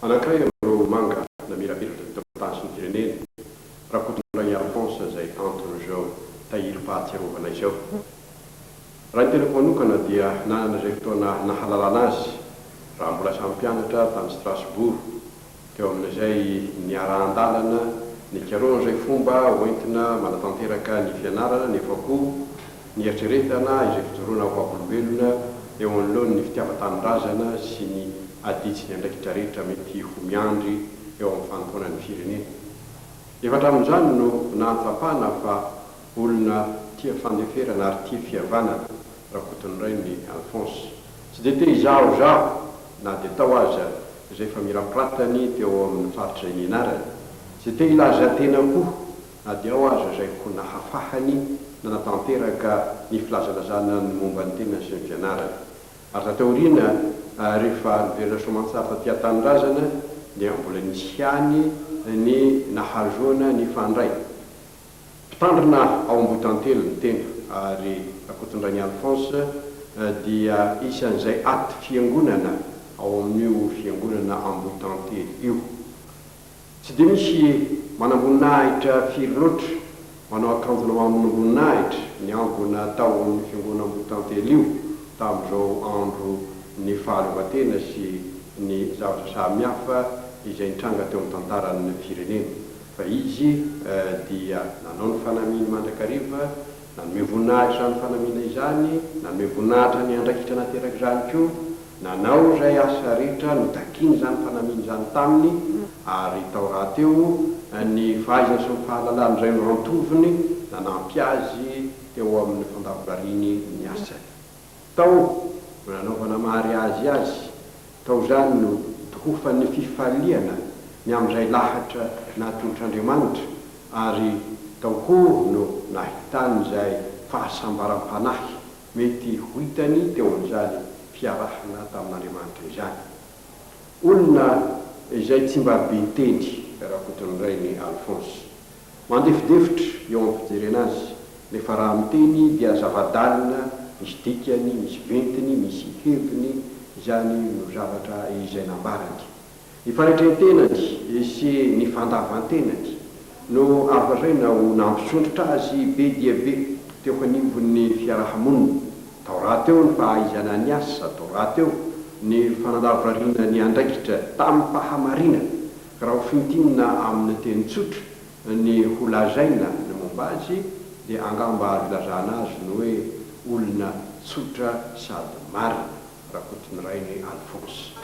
Anankiray amin'ireo manga na mirapiratra tany sy ny firenena raha koton'Ray Alphonse izay antony izao tahiry-pahatsiarovana izao. Raha ny tenako manokana dia nanana izay fotoana nahalalana azy raha mbola samy mpianatra tany Strasbourg teo amin'izay niara-andalana nikaroana izay fomba hoentina manatanteraka ny fianarana nefa koa ny eritreretana izay fijoroana ho ampolombelona eo anoloany ny fitiava-tanindrazana sy ny aditsy ny andraikitra rehetra mety ho miandry eo amin'ny fanotonan'ny firenena. Efa hatramin'izany no nahatsapana fa olona tia fandeferana ary tia fihavanana raha koton'iray ny Alphonse. Tsy dia te izahozaho na dia tao aza izay fa mirapiratany teo amin'ny faritra izay nianarany. Tsy te ilaza tena koa na dia ao aza izay ho nahafahany na natanteraka ny filazalazana ny momba ny tena sy ny fianarany. Ary tateoriana rehefa niverina soamantsara taty tanindrazana dia mbola nisy hany ny nahazoana ny fandray. Mpitandrina ao Ambotantely ny tena ary akoton'Ray ny Alphonse dia isan'izay aty fiangonana ao amin'io fiangonana Ambotantely io. Tsy dia misy manamboninahitra firy loatra manao akanjo manamboninahitra ny ambona tao amin'ny fiangonana Ambotantely io tamin'izao andro ny fahaleovan-tena sy ny zavatra samihafa izay nitranga teo amin'ny tantaran'ny firenena. Fa izy dia nanao ny fanamiany mandrakariva, nanome voninahitra izany fanamiana izany, nanome voninahitra ny andraikitra nateraka izany koa, nanao izay asa rehetra notakiany izany fanamiana izany taminy ary tao rahateo ny fahaizany sy ny fahalalany izay norantoviny nanampy azy teo amin'ny fandavariny ny asany. Tao nanaovana mariazy azy, tao izany no tohofan'ny fifaliana ny amin'izay lahatra natolotr'Andriamanitra ary tao koa no nahitany izay fahasambaram-panahy mety ho hitany teo amin'izany fiarahana tamin'Andriamanitra izany. Olona izay tsy mba be tendry raha koton'iray ny Alphonse. Mandefidefitra eo amin'ny fijerena azy nefa raha miteny dia zava-dalina, misy dikany, misy ventiny, misy heviny, izany no zavatra izay nambarany. Ny fanaitren-tenany sy ny fandavan-tenany no avazaina ho nampisondrotra azy be dia be teo anivon'ny fiarahamonina. Tao rahateo ny fahaizana ny asa, tao rahateo ny fanandavarina ny andraikitra tamin'ny fahamarina. Raha ho fintinina amin'ny teny tsotra ny ho lazaina ny momba azy dia angamba azo ilazana azy no hoe olona tsotra sady marina raha koton'iray ny Alphonse.